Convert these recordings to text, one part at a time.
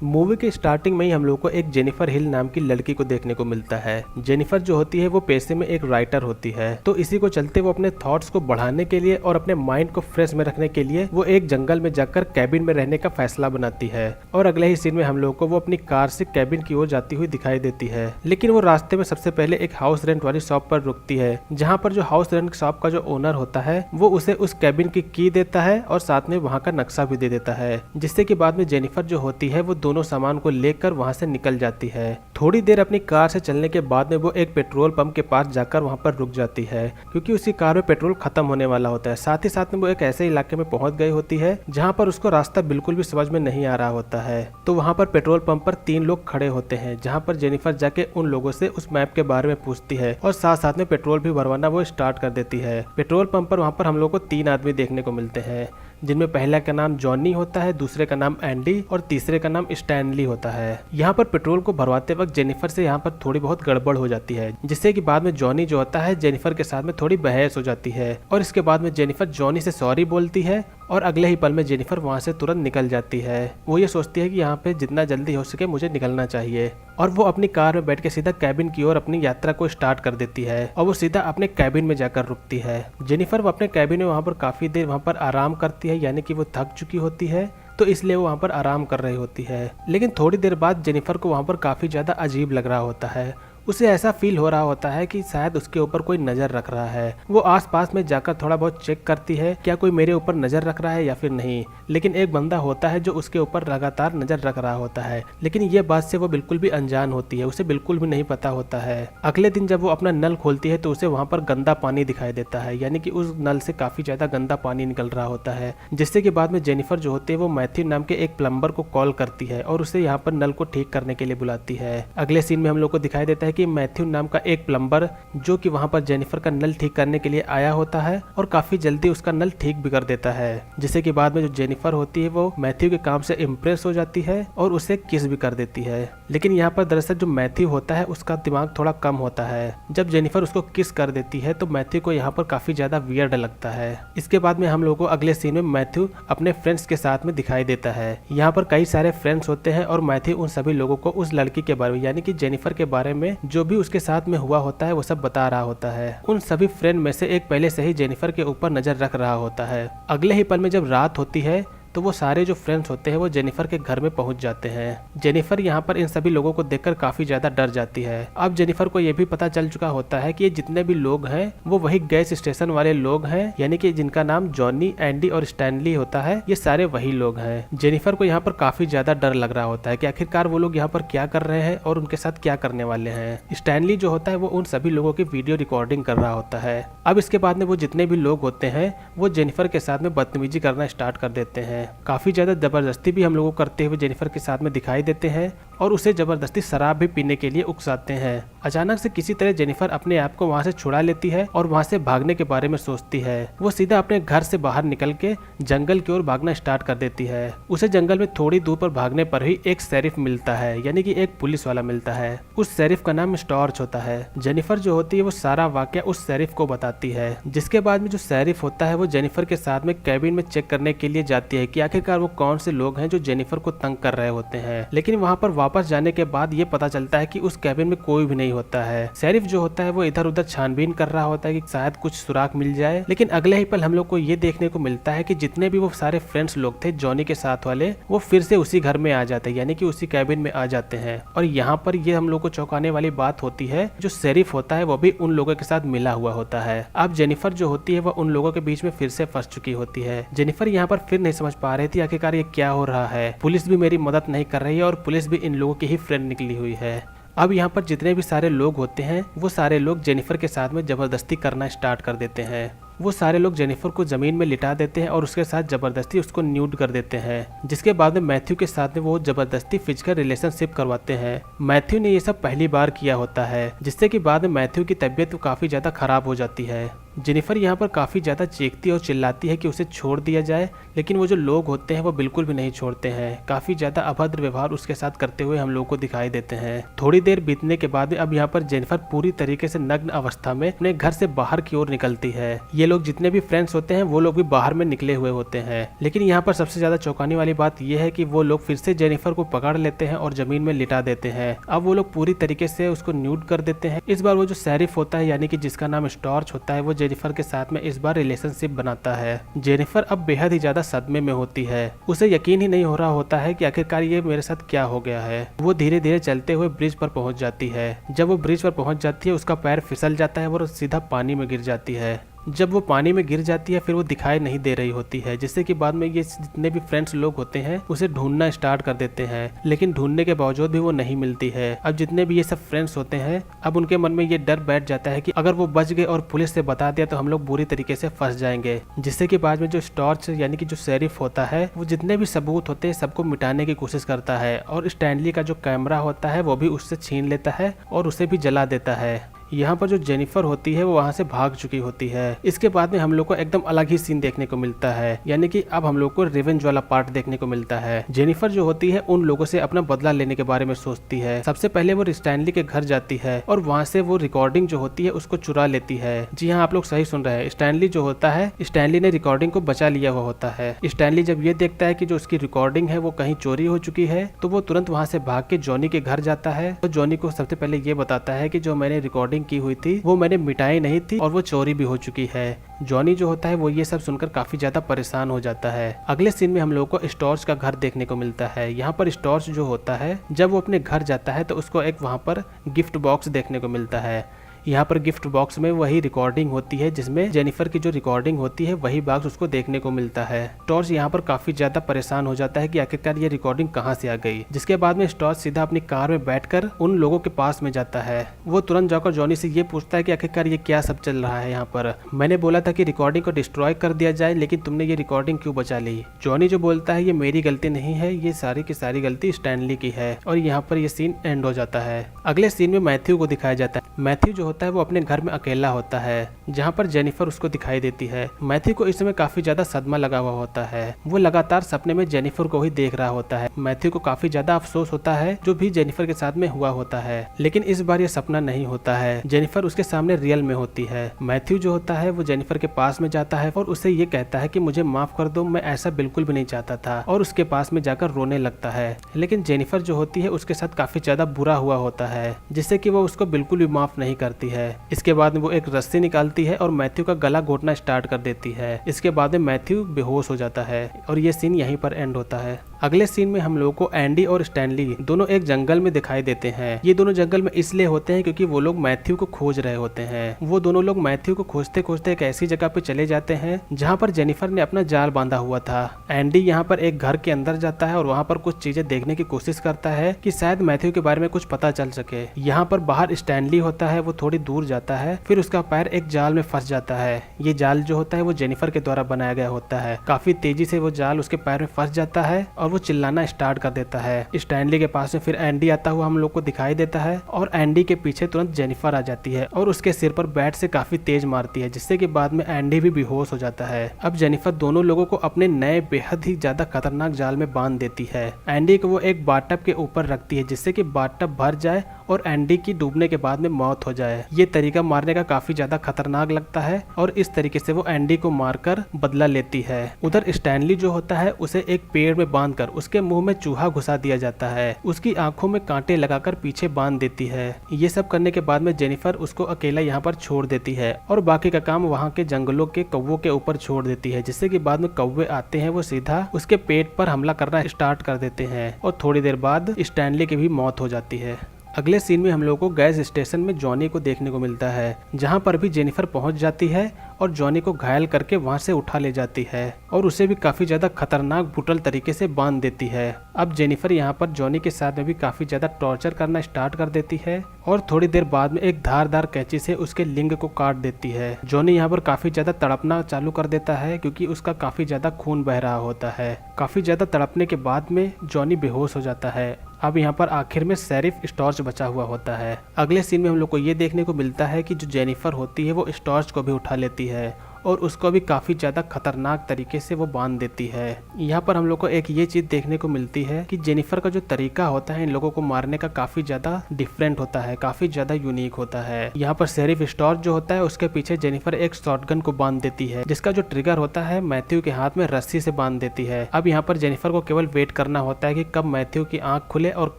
Movie के starting में ही हम लोग को एक जेनिफर हिल नाम की लड़की को देखने को मिलता है। जेनिफर जो होती है वो पेशे में एक राइटर होती है, तो इसी को चलते वो अपने थॉट्स को बढ़ाने के लिए और अपने माइंड को फ्रेश में रखने के लिए वो एक जंगल में जाकर कैबिन में रहने का फैसला बनाती है। और अगले ही सीन में हम लोग को वो अपनी कार से कैबिन की ओर जाती हुई दिखाई देती है। लेकिन वो रास्ते में सबसे पहले एक हाउस रेंट वाली शॉप पर रुकती है, जहाँ पर जो हाउस रेंट शॉप का जो ओनर होता है वो उसे उस कैबिन की देता है और साथ में वहाँ का नक्शा भी दे देता है, जिससे कि बाद में जेनिफर जो होती है वो दोनों सामान को लेकर वहां से निकल जाती है। थोड़ी देर अपनी कार से चलने के बाद में वो एक पेट्रोल पंप के पास जाकर वहां पर रुक जाती है, क्योंकि उसकी कार में पेट्रोल खत्म होने वाला होता है। साथ ही साथ में वो एक ऐसे इलाके में पहुंच गई होती है जहां पर उसको रास्ता बिल्कुल भी समझ में नहीं आ रहा होता है। तो वहां पर पेट्रोल पंप पर 3 लोग खड़े होते हैं, जहां पर जेनिफर जाके उन लोगों से उस मैप के बारे में पूछती है और साथ साथ में पेट्रोल भी भरवाना वो स्टार्ट कर देती है। पेट्रोल पंप पर वहां पर हम लोग को 3 आदमी देखने को मिलते हैं, जिनमें पहला का नाम जॉनी होता है, दूसरे का नाम एंडी और तीसरे का नाम स्टैनली होता है। यहाँ पर पेट्रोल को भरवाते वक्त जेनिफर से यहाँ पर थोड़ी बहुत गड़बड़ हो जाती है, जिससे कि बाद में जॉनी जो होता है जेनिफर के साथ में थोड़ी बहस हो जाती है और इसके बाद में जेनिफर जॉनी से सॉरी बोलती है और अगले ही पल में जेनिफर वहाँ से तुरंत निकल जाती है। वो ये सोचती है कि यहाँ पे जितना जल्दी हो सके मुझे निकलना चाहिए और वो अपनी कार में बैठ के सीधा कैबिन की ओर अपनी यात्रा को स्टार्ट कर देती है और वो सीधा अपने कैबिन में जाकर रुकती है। जेनिफर वो अपने कैबिन में वहाँ पर काफी देर वहाँ पर आराम करती है, यानी कि वो थक चुकी होती है, तो इसलिए वो वहाँ पर आराम कर रही होती है। लेकिन थोड़ी देर बाद जेनिफर को वहाँ पर काफी ज्यादा अजीब लग रहा होता है। उसे ऐसा फील हो रहा होता है कि शायद उसके ऊपर कोई नजर रख रहा है। वो आसपास में जाकर थोड़ा बहुत चेक करती है, क्या कोई मेरे ऊपर नजर रख रहा है या फिर नहीं। लेकिन एक बंदा होता है जो उसके ऊपर लगातार नजर रख रहा होता है, लेकिन ये बात से वो बिल्कुल भी अनजान होती है, उसे बिल्कुल भी नहीं पता होता है। अगले दिन जब वो अपना नल खोलती है तो उसे वहाँ पर गंदा पानी दिखाई देता है, यानी कि उस नल से काफी ज्यादा गंदा पानी निकल रहा होता है, जिससे कि बाद में जेनिफर जो होती है वो मैथ्यू नाम के एक प्लम्बर को कॉल करती है और उसे यहाँ पर नल को ठीक करने के लिए बुलाती है। अगले सीन में हम लोग को दिखाई देता है कि मैथ्यू नाम का एक प्लम्बर जो कि वहां पर जेनिफर का नल ठीक करने के लिए आया होता है और काफी जल्दी उसका नल ठीक भी कर देता है, जिससे कि बाद में जो जेनिफर होती है वो मैथ्यू के काम से इम्प्रेस हो जाती है और उसे किस भी कर देती है। लेकिन यहाँ पर दरअसल जो मैथ्यू होता है उसका दिमाग थोड़ा कम होता है। जब जेनिफर उसको किस कर देती है तो मैथ्यू को यहाँ पर काफी ज्यादा वियर्ड लगता है। इसके बाद में हम लोगों को अगले सीन में मैथ्यू अपने फ्रेंड्स के साथ में दिखाई देता है। यहाँ पर कई सारे फ्रेंड्स होते हैं और मैथ्यू उन सभी लोगों को उस लड़की के बारे में, यानी कि जेनिफर के बारे में जो भी उसके साथ में हुआ होता है वो सब बता रहा होता है। उन सभी फ्रेंड में से एक पहले से ही जेनिफर के ऊपर नजर रख रहा होता है। अगले ही पल में जब रात होती है तो वो सारे जो फ्रेंड्स होते हैं वो जेनिफर के घर में पहुंच जाते हैं। जेनिफर यहाँ पर इन सभी लोगों को देखकर काफी ज्यादा डर जाती है। अब जेनिफर को ये भी पता चल चुका होता है कि ये जितने भी लोग हैं वो वही गैस स्टेशन वाले लोग हैं, यानी कि जिनका नाम जॉनी, एंडी और स्टैनली होता है, ये सारे वही लोग हैं। जेनिफर को यहाँ पर काफी ज्यादा डर लग रहा होता है कि आखिरकार वो लोग यहाँ पर क्या कर रहे हैं और उनके साथ क्या करने वाले हैं। स्टैनली जो होता है वो उन सभी लोगों की वीडियो रिकॉर्डिंग कर रहा होता है। अब इसके बाद में वो जितने भी लोग होते हैं वो जेनिफर के साथ में बदतमीजी करना स्टार्ट कर देते हैं। काफी ज्यादा जबरदस्ती भी हम लोगों को करते हुए जेनिफर के साथ में दिखाई देते हैं और उसे जबरदस्ती शराब भी पीने के लिए उकसाते हैं। अचानक से किसी तरह जेनिफर अपने आप को वहां से छुड़ा लेती है और वहां से भागने के बारे में सोचती है। वो सीधा अपने घर से बाहर निकल के जंगल की ओर भागना स्टार्ट कर देती है। उसे जंगल में थोड़ी दूर पर भागने पर ही एक शेरिफ मिलता है, यानी कि एक पुलिस वाला मिलता है। उस शेरिफ का नाम स्टॉर्च होता है। जेनिफर जो होती है वो सारा वाकया उस शेरिफ को बताती है, जिसके बाद में जो शेरिफ होता है वो जेनिफर के साथ में कैबिन में चेक करने के लिए जाती है कि आखिरकार वो कौन से लोग हैं जो जेनिफर को तंग कर रहे होते हैं। लेकिन वहां पर वापस जाने के बाद ये पता चलता है कि उस कैबिन में कोई भी नहीं होता है। शेरिफ जो होता है वो इधर उधर छानबीन कर रहा होता है कि शायद कुछ सुराग मिल जाए। लेकिन अगले ही पल हम लोग को ये देखने को मिलता है कि जितने भी वो सारे फ्रेंड्स लोग थे जॉनी के साथ वाले, वो फिर से उसी घर में आ जाते हैं, यानी कि उसी कैबिन में आ जाते हैं। और यहाँ पर ये हम लोग को चौंकाने वाली बात होती है, जो शेरिफ होता है वो भी उन लोगों के साथ मिला हुआ होता है। अब जेनिफर जो होती है वो उन लोगों के बीच में फिर से फंस चुकी होती है। जेनिफर यहाँ पर फिर नहीं समझ पा रही थी आखिरकार ये क्या हो रहा है। पुलिस भी मेरी मदद नहीं कर रही है और पुलिस भी इन लोगों की ही फ्रेंड निकली हुई है। अब यहाँ पर जितने भी सारे लोग होते हैं वो सारे लोग जेनिफर के साथ में जबरदस्ती करना स्टार्ट कर देते हैं। वो सारे लोग जेनिफर को जमीन में लिटा देते हैं और उसके साथ जबरदस्ती उसको न्यूड कर देते हैं, जिसके बाद में मैथ्यू के साथ में वो जबरदस्ती फिजिकल रिलेशनशिप करवाते हैं। मैथ्यू ने ये सब पहली बार किया होता है, जिससे कि बाद में मैथ्यू की तबीयत काफी ज्यादा खराब हो जाती है। जेनिफर यहाँ पर काफ़ी ज़्यादा चीखती और चिल्लाती है कि उसे छोड़ दिया जाए, लेकिन वो जो लोग होते हैं वो बिल्कुल भी नहीं छोड़ते हैं। काफ़ी ज़्यादा अभद्र व्यवहार उसके साथ करते हुए हम लोग को दिखाई देते हैं। थोड़ी देर बीतने के बाद अब यहाँ पर जेनिफर पूरी तरीके से नग्न अवस्था में अपने घर से बाहर की ओर निकलती है। ये लोग जितने भी फ्रेंड्स होते हैं वो लोग भी बाहर में निकले हुए होते हैं, लेकिन यहाँ पर सबसे ज़्यादा चौंकाने वाली बात यह है कि वो लोग फिर से जेनिफर को पकड़ लेते हैं और जमीन में लिटा देते हैं। अब वो लोग पूरी तरीके से उसको न्यूड कर देते हैं। इस बार वो जो शेरिफ होता है, यानी कि जिसका नाम स्टॉर्च होता है, वो जेनिफर के साथ में इस बार रिलेशनशिप बनाता है। जेनिफर अब बेहद ही ज्यादा सदमे में होती है। उसे यकीन ही नहीं हो रहा होता है कि आखिरकार ये मेरे साथ क्या हो गया है। वो धीरे धीरे चलते हुए ब्रिज पर पहुंच जाती है। जब वो ब्रिज पर पहुंच जाती है, उसका पैर फिसल जाता है और सीधा पानी में गिर जाती है। जब वो पानी में गिर जाती है फिर वो दिखाई नहीं दे रही होती है, जिससे कि बाद में ये जितने भी फ्रेंड्स लोग होते हैं उसे ढूंढना स्टार्ट कर देते हैं, लेकिन ढूंढने के बावजूद भी वो नहीं मिलती है। अब जितने भी ये सब फ्रेंड्स होते हैं, अब उनके मन में ये डर बैठ जाता है कि अगर वो बच गए और पुलिस से बता दिया तो हम लोग बुरी तरीके से फंस जाएंगे, जिससे कि बाद में जो स्टॉर्च यानी कि जो शेरिफ होता है वो जितने भी सबूत होते हैं सबको मिटाने की कोशिश करता है, और स्टैनली का जो कैमरा होता है वो भी उससे छीन लेता है और उसे भी जला देता है। यहाँ पर जो जेनिफर होती है वो वहाँ से भाग चुकी होती है। इसके बाद में हम लोग को एकदम अलग ही सीन देखने को मिलता है, यानी कि अब हम लोग को रिवेंज वाला पार्ट देखने को मिलता है। जेनिफर जो होती है उन लोगों से अपना बदला लेने के बारे में सोचती है। सबसे पहले वो स्टैनली के घर जाती है और वहाँ से वो रिकॉर्डिंग जो होती है उसको चुरा लेती है। जी हाँ, आप लोग सही सुन रहे हैं, स्टैनली जो होता है, स्टैनली ने रिकॉर्डिंग को बचा लिया हुआ होता है। स्टैनली जब ये देखता है कि जो उसकी रिकॉर्डिंग है वो कहीं चोरी हो चुकी है, तो वो तुरंत वहाँ से भाग के जॉनी के घर जाता है। तो जॉनी को सबसे पहले ये बताता है कि जो मैंने रिकॉर्डिंग की हुई थी वो मैंने मिटाई नहीं थी और वो चोरी भी हो चुकी है। जॉनी जो होता है वो ये सब सुनकर काफी ज्यादा परेशान हो जाता है। अगले सीन में हम लोगों को स्टॉर्च का घर देखने को मिलता है। यहाँ पर स्टॉर्च जो होता है जब वो अपने घर जाता है तो उसको एक वहाँ पर गिफ्ट बॉक्स देखने को मिलता है। यहाँ पर गिफ्ट बॉक्स में वही रिकॉर्डिंग होती है जिसमें जेनिफर की जो रिकॉर्डिंग होती है वही बॉक्स उसको देखने को मिलता है। स्टॉर्च यहाँ पर काफी ज्यादा परेशान हो जाता है कि आखिरकार ये रिकॉर्डिंग कहाँ से आ गई, जिसके बाद में स्टॉर्च सीधा अपनी कार में बैठकर उन लोगों के पास में जाता है। वो तुरंत जाकर जॉनी से ये पूछता है कि आखिरकार ये क्या सब चल रहा है यहाँ पर। मैंने बोला था कि रिकॉर्डिंग को डिस्ट्रॉय कर दिया जाए, लेकिन तुमने ये रिकॉर्डिंग क्यों बचा ली। जॉनी जो बोलता है ये मेरी गलती नहीं है, ये सारी की सारी गलती स्टैनली की है, और यहाँ पर ये सीन एंड हो जाता है। अगले सीन में मैथ्यू को दिखाया जाता है। मैथ्यू जो होता है वो अपने घर में अकेला होता है, जहाँ पर जेनिफर उसको दिखाई देती है। मैथ्यू को इस समय काफी ज्यादा सदमा लगा हुआ होता है। वो लगातार सपने में जेनिफर को ही देख रहा होता है। मैथ्यू को काफी ज्यादा अफसोस होता है जो भी जेनिफर के साथ में हुआ होता है, लेकिन इस बार ये सपना नहीं होता है। जेनिफर उसके सामने रियल में होती है। मैथ्यू जो होता है वो जेनिफर के पास में जाता है और उसे ये कहता है कि मुझे माफ कर दो, मैं ऐसा बिल्कुल भी नहीं चाहता था, और उसके पास में जाकर रोने लगता है। लेकिन जेनिफर जो होती है उसके साथ काफी ज्यादा बुरा हुआ होता है, जिससे कि वो उसको बिल्कुल भी माफ नहीं करती है। इसके बाद में वो एक रस्सी निकालती है और मैथ्यू का गला घोटना स्टार्ट कर देती है। इसके बाद में मैथ्यू बेहोश हो जाता है और ये सीन यहीं पर एंड होता है। अगले सीन में हम लोगों को एंडी और स्टैनली दोनों एक जंगल में दिखाई देते हैं। ये दोनों जंगल में इसलिए होते हैं क्योंकि वो लोग मैथ्यू को खोज रहे होते हैं। वो दोनों लोग मैथ्यू को खोजते खोजते एक ऐसी जगह पे चले जाते हैं जहाँ पर जेनिफर ने अपना जाल बांधा हुआ था। एंडी यहाँ पर एक घर के अंदर जाता है और वहाँ पर कुछ चीजें देखने की कोशिश करता है कि शायद मैथ्यू के बारे में कुछ पता चल सके। यहाँ पर बाहर स्टैनली होता है, वो थोड़ी दूर जाता है, फिर उसका पैर एक जाल में फंस जाता है। ये जाल जो होता है वो जेनिफर के द्वारा बनाया गया होता है। काफी तेजी से वो जाल उसके पैर में फंस जाता है और वो चिल्लाना स्टार्ट कर देता है। स्टैनली के पास में फिर एंडी आता हुआ हम लोग को दिखाई देता है और एंडी के पीछे तुरंत जेनिफर आ जाती है और उसके सिर पर बैट से काफी तेज मारती है, जिससे कि बाद में एंडी भी बेहोश हो जाता है। अब जेनिफर दोनों लोगों को अपने नए बेहद ही ज्यादा खतरनाक जाल में बांध देती है। एंडी को वो एक बाथटब के ऊपर रखती है जिससे कि बाथटब भर जाए और एंडी की डूबने के बाद में मौत हो जाए। ये तरीका मारने का काफी ज्यादा खतरनाक लगता है और इस तरीके से वो एंडी को मारकर बदला लेती है। उधर स्टैनली जो होता है उसे एक पेड़ में बांधकर उसके मुंह में चूहा घुसा दिया जाता है, उसकी आंखों में कांटे लगाकर पीछे बांध देती है। ये सब करने के बाद में जेनिफर उसको अकेला यहाँ पर छोड़ देती है और बाकी का काम वहाँ के जंगलों के कौवों के ऊपर छोड़ देती है, जिससे कि बाद में कौवे आते हैं, वो सीधा उसके पेट पर हमला करना स्टार्ट कर देते हैं और थोड़ी देर बाद स्टैनली की भी मौत हो जाती है। अगले सीन में हम लोगों को गैस स्टेशन में जॉनी को देखने को मिलता है, जहां पर भी जेनिफर पहुंच जाती है और जॉनी को घायल करके वहां से उठा ले जाती है और उसे भी काफी ज्यादा खतरनाक ब्रूटल तरीके से बांध देती है। अब जेनिफर यहाँ पर जॉनी के साथ में भी काफी ज्यादा टॉर्चर करना स्टार्ट कर देती है और थोड़ी देर बाद में एक धारदार कैंची से उसके लिंग को काट देती है। जॉनी यहाँ पर काफी ज्यादा तड़पना चालू कर देता है क्योंकि उसका काफी ज्यादा खून बह रहा होता है। काफी ज्यादा तड़पने के बाद में जॉनी बेहोश हो जाता है। अब यहाँ पर आखिर में शेरिफ स्टॉर्च बचा हुआ होता है। अगले सीन में हम लोग को ये देखने को मिलता है कि जो जेनिफर होती है वो स्टॉर्च को भी उठा लेती देती है और उसको भी काफ़ी ज़्यादा खतरनाक तरीके से वो बांध देती है। यहाँ पर हम लोग को एक ये चीज़ देखने को मिलती है कि जेनिफर का जो तरीका होता है इन लोगों को मारने का काफ़ी ज़्यादा डिफरेंट होता है, काफ़ी ज़्यादा यूनिक होता है। यहाँ पर शेरिफ स्टॉर्च जो होता है उसके पीछे जेनिफर एक शॉटगन को बांध देती है, जिसका जो ट्रिगर होता है मैथ्यू के हाथ में रस्सी से बांध देती है। अब यहाँ पर जेनिफर को केवल वेट करना होता है कि कब मैथ्यू की आंख खुले और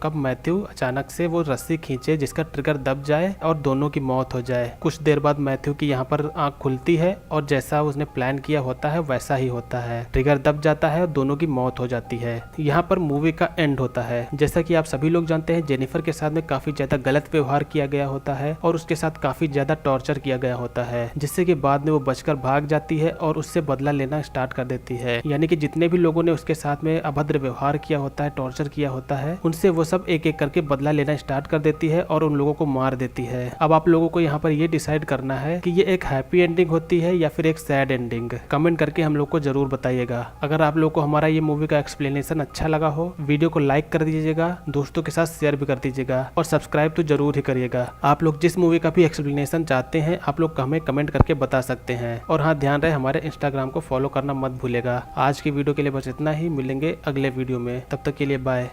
कब मैथ्यू अचानक से वो रस्सी खींचे जिसका ट्रिगर दब जाए और दोनों की मौत हो जाए। कुछ देर बाद मैथ्यू की यहाँ पर आंख खुलती है और जैसा उसने प्लान किया होता है वैसा ही होता है, ट्रिगर दब जाता है और दोनों की मौत हो जाती है। यहाँ पर मूवी का एंड होता है। जैसा कि आप सभी लोग जानते हैं जेनिफर के साथ में काफी ज्यादा गलत व्यवहार किया गया होता है और उसके साथ काफी ज्यादा टॉर्चर किया गया होता है, जिससे कि बाद में वो बचकर भाग जाती है और उससे बदला लेना स्टार्ट कर देती है। यानी कि जितने भी लोगों ने उसके साथ में अभद्र व्यवहार किया होता है, टॉर्चर किया होता है, उनसे वो सब एक एक करके बदला लेना स्टार्ट कर देती है और उन लोगों को मार देती है। अब आप लोगों को यहाँ पर ये डिसाइड करना है कि ये एक हैप्पी एंडिंग होती है या फिर एक सैड एंडिंग। कमेंट करके हम लोग को जरूर बताइएगा। अगर आप लोग को हमारा ये मूवी का एक्सप्लेनेशन अच्छा लगा हो, वीडियो को लाइक कर दीजिएगा, दोस्तों के साथ शेयर भी कर दीजिएगा और सब्सक्राइब तो जरूर ही करिएगा। आप लोग जिस मूवी का भी एक्सप्लेनेशन चाहते हैं आप लोग हमें कमेंट करके बता सकते हैं। और हाँ, ध्यान रहे हमारे इंस्टाग्राम को फॉलो करना मत भूलेगा। आज की वीडियो के लिए बस इतना ही, मिलेंगे अगले वीडियो में, तब तक के लिए बाय।